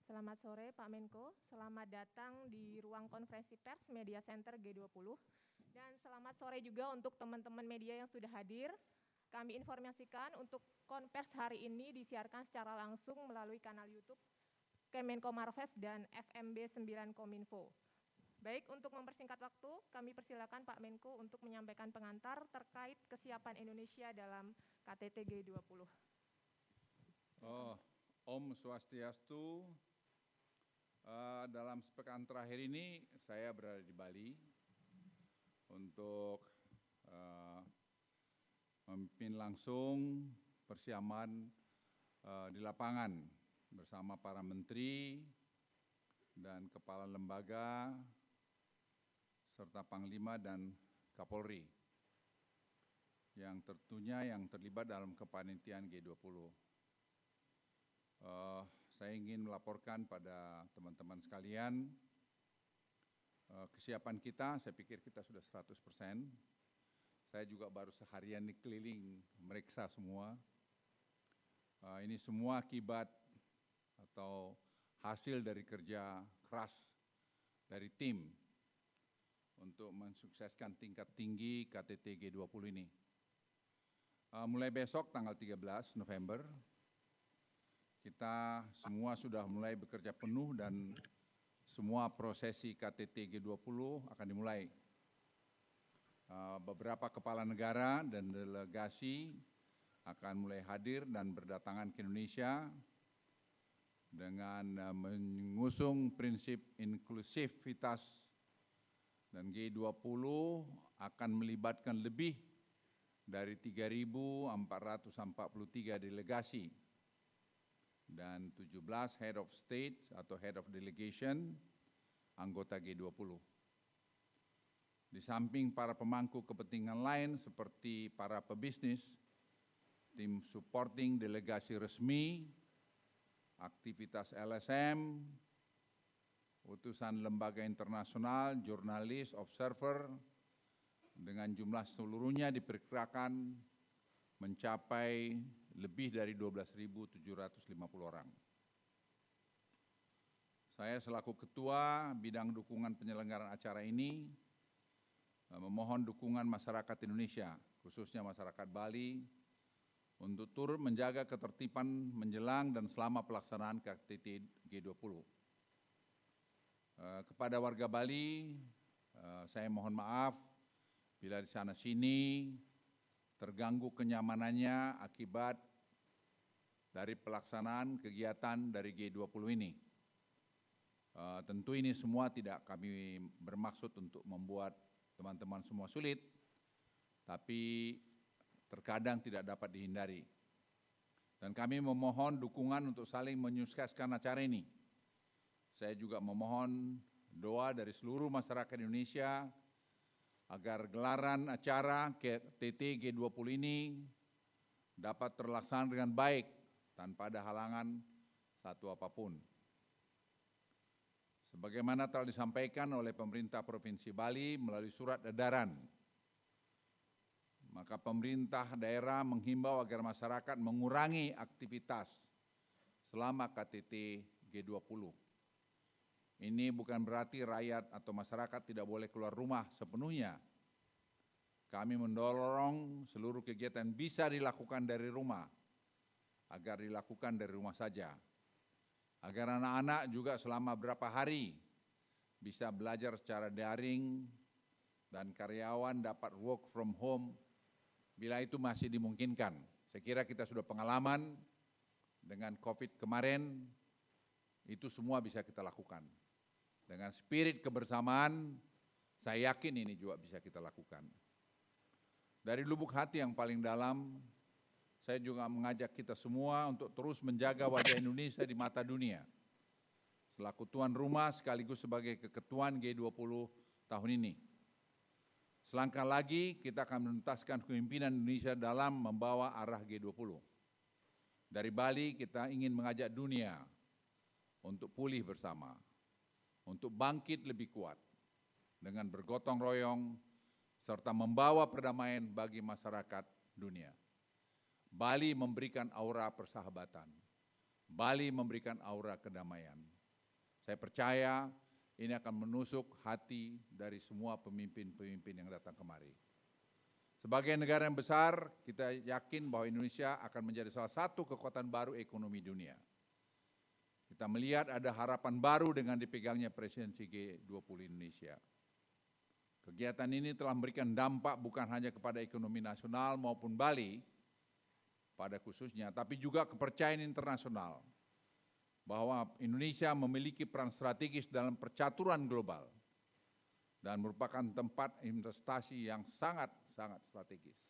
Selamat sore Pak Menko, selamat datang di ruang konferensi pers Media Center G20. Dan selamat sore juga untuk teman-teman media yang sudah hadir. Kami informasikan untuk konvers hari ini disiarkan secara langsung melalui kanal YouTube Kemenko Marves dan FMB 9 Kominfo. Baik, untuk mempersingkat waktu, kami persilakan Pak Menko untuk menyampaikan pengantar terkait kesiapan Indonesia dalam KTT G20. Om Swastiastu. Dalam sepekan terakhir ini saya berada di Bali untuk memimpin langsung persiapan di lapangan bersama para menteri dan kepala lembaga serta Panglima dan Kapolri yang tentunya yang terlibat dalam kepanitiaan G20. Saya ingin melaporkan pada teman-teman sekalian, kesiapan kita, saya pikir kita sudah 100%. Saya juga baru seharian nih keliling meriksa semua. Ini semua akibat atau hasil dari kerja keras dari tim untuk mensukseskan tingkat tinggi KTT G20 ini. Mulai besok tanggal 13 November, kita semua sudah mulai bekerja penuh dan semua prosesi KTT G20 akan dimulai. Beberapa kepala negara dan delegasi akan mulai hadir dan berdatangan ke Indonesia dengan mengusung prinsip inklusivitas, dan G20 akan melibatkan lebih dari 3.443 delegasi dan 17 Head of State atau Head of Delegation anggota G20. Di samping para pemangku kepentingan lain seperti para pebisnis, tim supporting delegasi resmi, aktivitas LSM, utusan lembaga internasional, jurnalis, observer, dengan jumlah seluruhnya diperkirakan mencapai lebih dari 12.750 orang. Saya selaku Ketua Bidang Dukungan Penyelenggaraan acara ini memohon dukungan masyarakat Indonesia, khususnya masyarakat Bali, untuk turut menjaga ketertiban menjelang dan selama pelaksanaan KTT G20. Kepada warga Bali, saya mohon maaf bila di sana sini terganggu kenyamanannya akibat dari pelaksanaan kegiatan dari G20 ini. Tentu ini semua tidak kami bermaksud untuk membuat teman-teman semua sulit, tapi terkadang tidak dapat dihindari. Dan kami memohon dukungan untuk saling menyukseskan acara ini. Saya juga memohon doa dari seluruh masyarakat Indonesia agar gelaran acara KTT G20 ini dapat terlaksana dengan baik tanpa ada halangan satu apapun. Sebagaimana telah disampaikan oleh pemerintah Provinsi Bali melalui surat edaran, maka pemerintah daerah menghimbau agar masyarakat mengurangi aktivitas selama KTT G20. Ini bukan berarti rakyat atau masyarakat tidak boleh keluar rumah sepenuhnya. Kami mendorong seluruh kegiatan bisa dilakukan dari rumah, agar dilakukan dari rumah saja. Agar anak-anak juga selama beberapa hari bisa belajar secara daring dan karyawan dapat work from home bila itu masih dimungkinkan. Saya kira kita sudah pengalaman dengan COVID kemarin, itu semua bisa kita lakukan. Dengan spirit kebersamaan, saya yakin ini juga bisa kita lakukan. Dari lubuk hati yang paling dalam, saya juga mengajak kita semua untuk terus menjaga wajah Indonesia di mata dunia. Selaku tuan rumah sekaligus sebagai keketuaan G20 tahun ini. Selangkah lagi kita akan menuntaskan kepemimpinan Indonesia dalam membawa arah G20. Dari Bali kita ingin mengajak dunia untuk pulih bersama, untuk bangkit lebih kuat dengan bergotong royong serta membawa perdamaian bagi masyarakat dunia. Bali memberikan aura persahabatan. Bali memberikan aura kedamaian. Saya percaya ini akan menusuk hati dari semua pemimpin-pemimpin yang datang kemari. Sebagai negara yang besar, kita yakin bahwa Indonesia akan menjadi salah satu kekuatan baru ekonomi dunia. Kita melihat ada harapan baru dengan dipegangnya presidensi G20 Indonesia. Kegiatan ini telah memberikan dampak bukan hanya kepada ekonomi nasional maupun Bali pada khususnya, tapi juga kepercayaan internasional bahwa Indonesia memiliki peran strategis dalam percaturan global dan merupakan tempat investasi yang sangat-sangat strategis.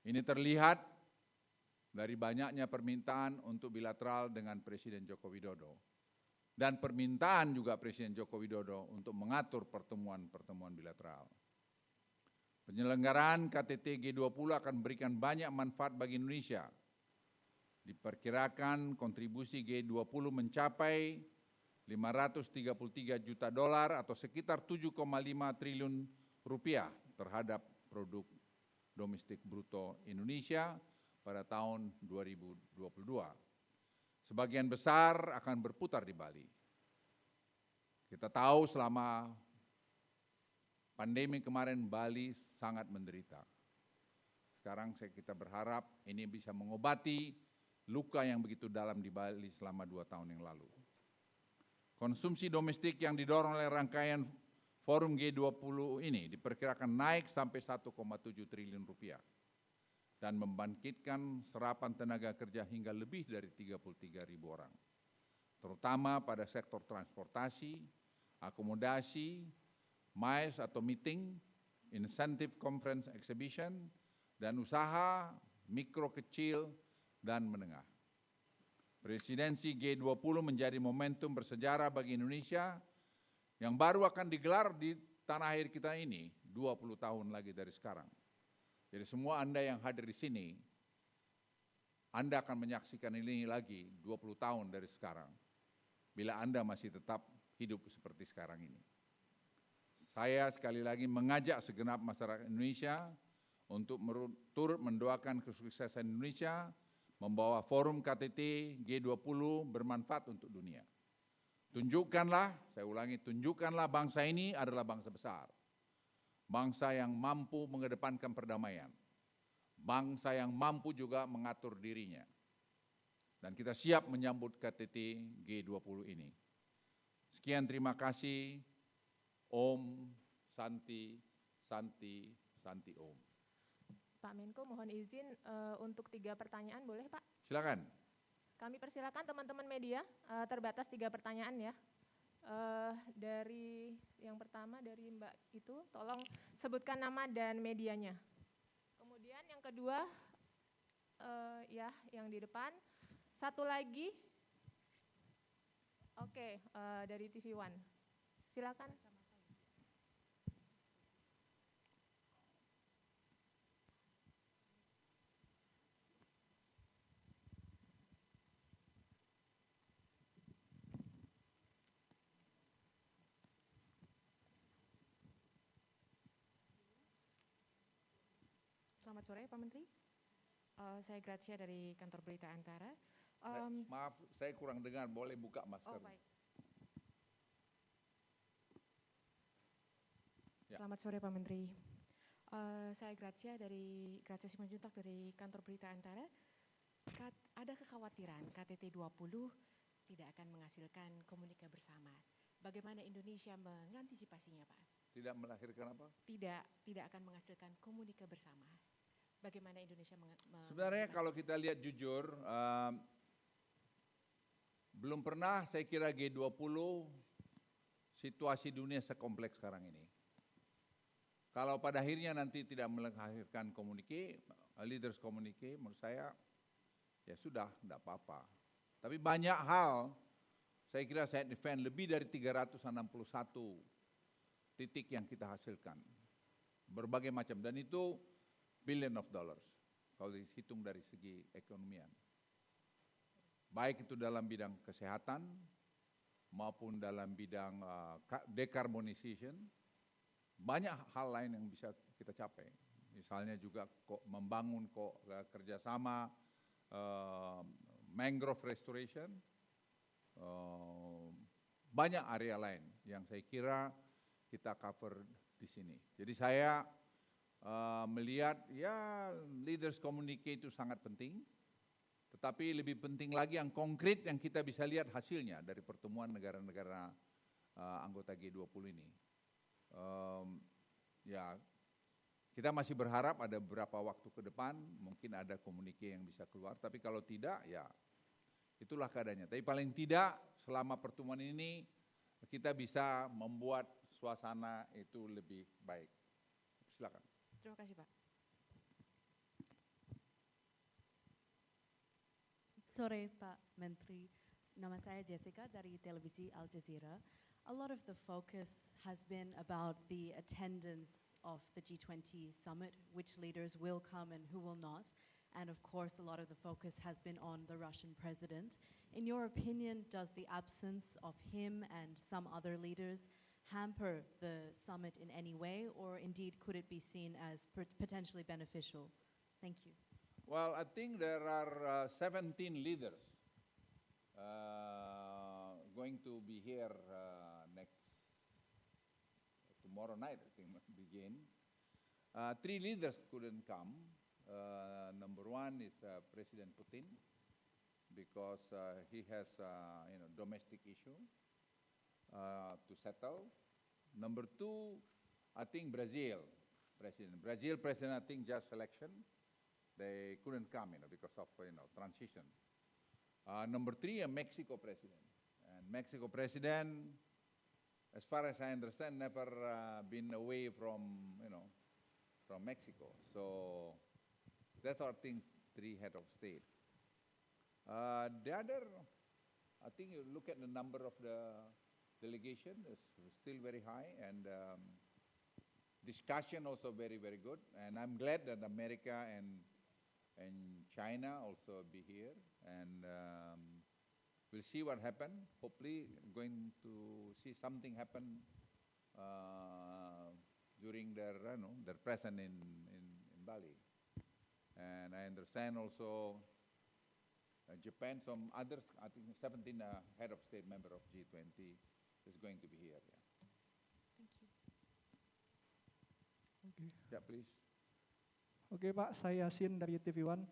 Ini terlihat dari banyaknya permintaan untuk bilateral dengan Presiden Joko Widodo dan permintaan juga Presiden Joko Widodo untuk mengatur pertemuan-pertemuan bilateral. Penyelenggaraan KTT G20 akan memberikan banyak manfaat bagi Indonesia. Diperkirakan kontribusi G20 mencapai 533 juta dolar atau sekitar 7,5 triliun rupiah terhadap produk domestik bruto Indonesia pada tahun 2022. Sebagian besar akan berputar di Bali. Kita tahu selama pandemi kemarin Bali sangat menderita. Sekarang kita berharap ini bisa mengobati luka yang begitu dalam di Bali selama 2 tahun yang lalu. Konsumsi domestik yang didorong oleh rangkaian forum G20 ini diperkirakan naik sampai 1,7 triliun rupiah. Dan membangkitkan serapan tenaga kerja hingga lebih dari 33.000 orang. Terutama pada sektor transportasi, akomodasi, MICE atau meeting, incentive conference exhibition, dan usaha mikro kecil dan menengah. Presidensi G20 menjadi momentum bersejarah bagi Indonesia yang baru akan digelar di tanah air kita ini 20 tahun lagi dari sekarang. Jadi semua Anda yang hadir di sini, Anda akan menyaksikan ini lagi 20 tahun dari sekarang, bila Anda masih tetap hidup seperti sekarang ini. Saya sekali lagi mengajak segenap masyarakat Indonesia untuk turut mendoakan kesuksesan Indonesia, membawa forum KTT G20 bermanfaat untuk dunia. Tunjukkanlah, saya ulangi, tunjukkanlah bangsa ini adalah bangsa besar. Bangsa yang mampu mengedepankan perdamaian. Bangsa yang mampu juga mengatur dirinya. Dan kita siap menyambut KTT G20 ini. Sekian, terima kasih. Om, Santi, Santi, Santi Om. Pak Menko, mohon izin untuk 3 pertanyaan, boleh Pak? Silakan. Kami persilakan teman-teman media, terbatas 3 pertanyaan ya. Dari yang pertama dari Mbak itu, tolong sebutkan nama dan medianya. Kemudian yang kedua, ya yang di depan. Satu lagi, oke, dari TV One. Silakan. Selamat sore Pak Menteri, saya Gracia dari kantor Berita Antara. Maaf, saya kurang dengar, boleh buka masker. Oh baik. Ya. Selamat sore Pak Menteri, saya Gracia Simanjuntak dari kantor Berita Antara. Ada kekhawatiran KTT 20 tidak akan menghasilkan komunika bersama. Bagaimana Indonesia mengantisipasinya Pak? Tidak melahirkan apa? Tidak akan menghasilkan komunika bersama. Bagaimana Indonesia sebenarnya kalau kita lihat jujur, belum pernah saya kira G20 situasi dunia sekompleks sekarang ini. Kalau pada akhirnya nanti tidak melahirkan leaders communique, menurut saya ya sudah, tidak apa-apa. Tapi banyak hal, saya kira saya defend lebih dari 361 titik yang kita hasilkan. Berbagai macam, dan itu billion of dollars, kalau dihitung dari segi ekonomian. Baik itu dalam bidang kesehatan, maupun dalam bidang decarbonization, banyak hal lain yang bisa kita capai. Misalnya juga membangun kerjasama mangrove restoration, banyak area lain yang saya kira kita cover di sini. Jadi saya melihat ya leaders communicate itu sangat penting, tetapi lebih penting lagi yang konkret yang kita bisa lihat hasilnya dari pertemuan negara-negara anggota G20 ini. Ya, kita masih berharap ada beberapa waktu ke depan mungkin ada komunikasi yang bisa keluar, tapi kalau tidak ya itulah keadaannya. Tapi paling tidak selama pertemuan ini kita bisa membuat suasana itu lebih baik. Silakan. Terima kasih, Pak. Sore Pak Menteri, nama saya Jessica dari televisi Al Jazeera. A lot of the focus has been about the attendance of the G20 summit, which leaders will come and who will not. And of course, a lot of the focus has been on the Russian president. In your opinion, does the absence of him and some other leaders hamper the summit in any way, or indeed could it be seen as potentially beneficial? Thank you. Well, I think there are 17 leaders going to be here tomorrow night, I think, begin. 3 leaders couldn't come. Number one is President Putin, because he has domestic issue to settle. Number 2, I think Brazil president, I think just election. They couldn't come, because of transition. Number 3, a Mexico president, and Mexico president, as far as I understand, never been away from Mexico. So that's our thing. 3 head of state. The other, I think you look at the number of the delegation is still very high, and discussion also very, very good. And I'm glad that America and China also be here, and we'll see what happen. Hopefully, going to see something happen during their presence in Bali. And I understand also Japan, some others, I think 17 head of state member of G20 is going to be here. Yeah. Thank you. Oke. Yeah, please. Oke Pak, saya Yasin dari TV One.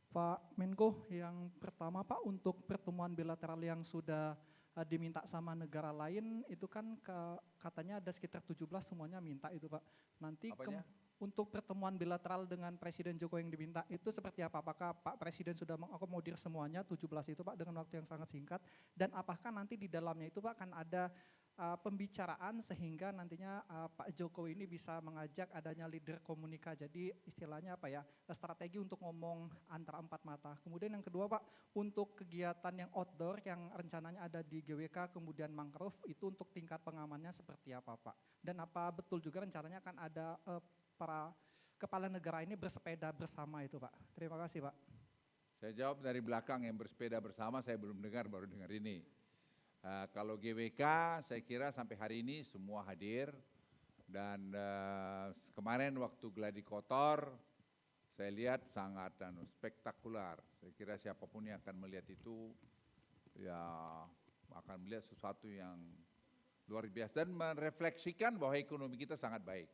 Pak Menko, yang pertama Pak, untuk pertemuan bilateral yang sudah diminta sama negara lain, itu kan katanya ada sekitar 17 semuanya minta itu Pak. Nanti untuk pertemuan bilateral dengan Presiden Jokowi yang diminta, itu seperti apa? Apakah Pak Presiden sudah mengakomodir semuanya 17 itu Pak dengan waktu yang sangat singkat? Dan apakah nanti di dalamnya itu Pak akan ada pembicaraan sehingga nantinya Pak Jokowi ini bisa mengajak adanya leader komunika, jadi istilahnya apa ya, strategi untuk ngomong antara 4 mata. Kemudian yang kedua Pak, untuk kegiatan yang outdoor yang rencananya ada di GWK kemudian Mangrove, itu untuk tingkat pengamannya seperti apa Pak? Dan apa betul juga rencananya akan ada para kepala negara ini bersepeda bersama itu Pak? Terima kasih Pak. Saya jawab dari belakang, yang bersepeda bersama saya belum dengar, baru dengar ini. Kalau GWK saya kira sampai hari ini semua hadir, dan kemarin waktu gladi kotor saya lihat sangat spektakuler. Saya kira siapapun yang akan melihat itu ya akan melihat sesuatu yang luar biasa dan merefleksikan bahwa ekonomi kita sangat baik.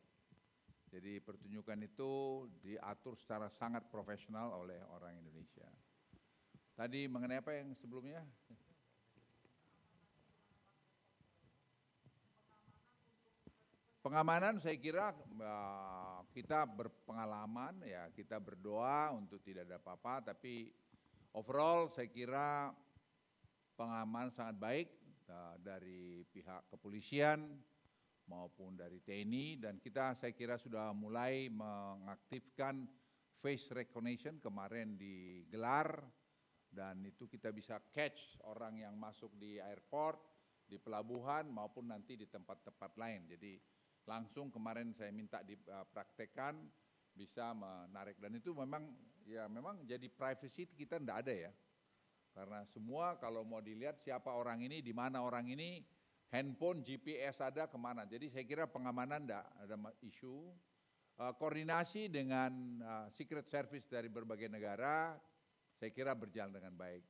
Jadi pertunjukan itu diatur secara sangat profesional oleh orang Indonesia. Tadi mengenai apa yang sebelumnya? Pengamanan saya kira kita berpengalaman, ya kita berdoa untuk tidak ada apa-apa, tapi overall saya kira pengamanan sangat baik dari pihak kepolisian maupun dari TNI, dan kita saya kira sudah mulai mengaktifkan face recognition kemarin digelar, dan itu kita bisa catch orang yang masuk di airport, di pelabuhan maupun nanti di tempat-tempat lain. Jadi langsung kemarin saya minta dipraktekkan bisa menarik, dan itu memang jadi privacy kita enggak ada ya. Karena semua kalau mau dilihat siapa orang ini, di mana orang ini, handphone, GPS ada kemana. Jadi saya kira pengamanan enggak ada isu. Koordinasi dengan secret service dari berbagai negara saya kira berjalan dengan baik.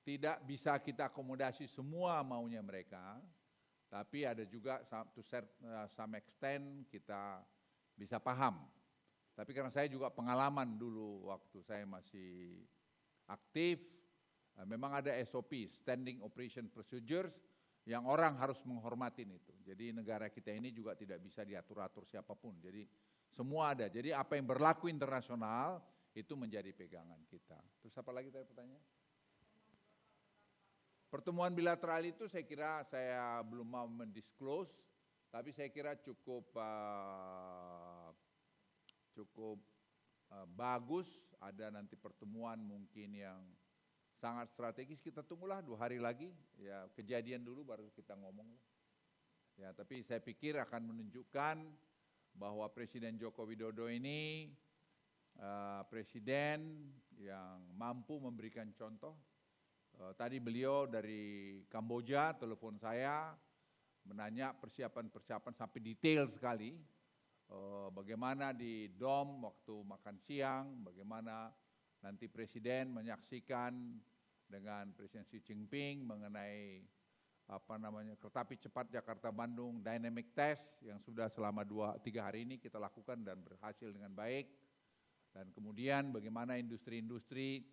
Tidak bisa kita akomodasi semua maunya mereka, Tapi ada juga some extent kita bisa paham. Tapi karena saya juga pengalaman dulu waktu saya masih aktif, memang ada SOP, Standing Operation Procedures, yang orang harus menghormatin itu. Jadi negara kita ini juga tidak bisa diatur-atur siapapun. Jadi semua ada. Jadi apa yang berlaku internasional itu menjadi pegangan kita. Terus apa lagi tadi pertanyaan? Pertemuan bilateral itu saya kira saya belum mau mendisclose, tapi saya kira cukup bagus. Ada nanti pertemuan mungkin yang sangat strategis, kita tunggulah 2 hari lagi, ya kejadian dulu baru kita ngomong. Ya, tapi saya pikir akan menunjukkan bahwa Presiden Joko Widodo ini presiden yang mampu memberikan contoh. Tadi beliau dari Kamboja telepon saya, menanya persiapan-persiapan sampai detail sekali. Bagaimana di Dom waktu makan siang, bagaimana nanti Presiden menyaksikan dengan Presiden Xi Jinping mengenai kereta api cepat Jakarta-Bandung Dynamic Test yang sudah selama 2-3 hari ini kita lakukan dan berhasil dengan baik. Dan kemudian bagaimana industri-industri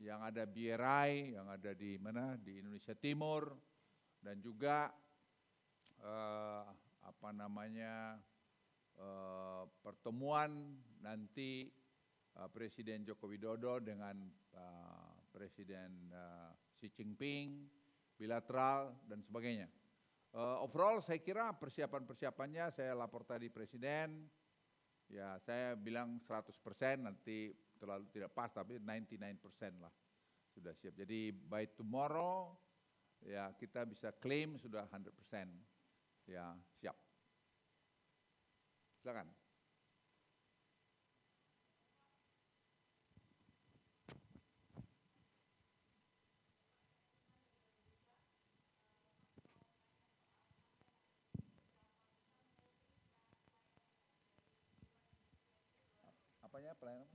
yang ada BRI, yang ada di Indonesia Timur, dan juga pertemuan nanti Presiden Joko Widodo dengan Presiden Xi Jinping, bilateral dan sebagainya. Overall saya kira persiapan-persiapannya saya lapor tadi Presiden, ya saya bilang 100%, nanti terlalu tidak pas tapi 99% lah sudah siap. Jadi by tomorrow ya kita bisa klaim sudah 100% ya siap. Silakan. Apanya pelayanan?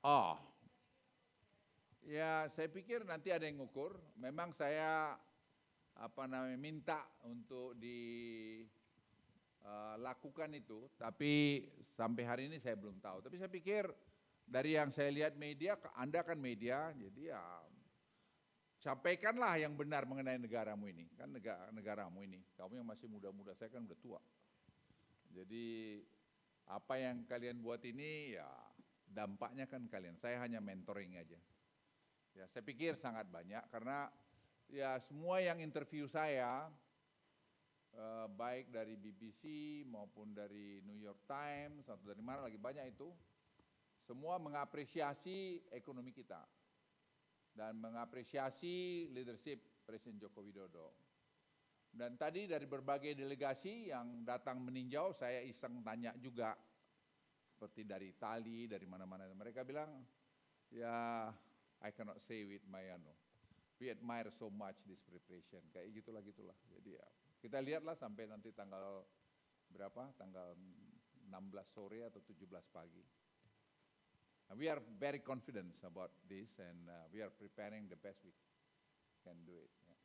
Oh, ya saya pikir nanti ada yang ngukur. Memang saya minta untuk dilakukan itu, tapi sampai hari ini saya belum tahu. Tapi saya pikir dari yang saya lihat media, Anda kan media, jadi ya sampaikanlah yang benar mengenai negaramu ini, kan negaramu ini. Kamu yang masih muda-muda, saya kan udah tua. Jadi apa yang kalian buat ini ya dampaknya kan kalian. Saya hanya mentoring aja. Ya saya pikir sangat banyak karena ya semua yang interview saya baik dari BBC maupun dari New York Times atau dari mana lagi banyak itu, semua mengapresiasi ekonomi kita dan mengapresiasi leadership Presiden Joko Widodo. Dan tadi dari berbagai delegasi yang datang meninjau, saya iseng tanya juga, seperti dari Itali, dari mana-mana. Mereka bilang, ya I cannot say with my we admire so much this preparation. Kayak gitulah. Jadi ya, kita lihatlah sampai nanti tanggal berapa? Tanggal 16 sore atau 17 pagi. We are very confident about this and we are preparing the best we can do it. Ya.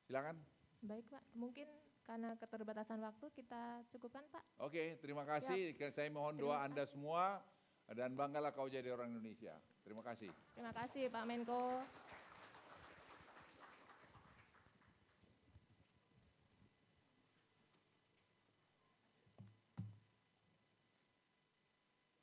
Silakan. Baik Pak, mungkin karena keterbatasan waktu kita cukupkan Pak. Oke, terima kasih. Saya mohon doa Anda semua dan banggalah kau jadi orang Indonesia. Terima kasih. Terima kasih Pak Menko.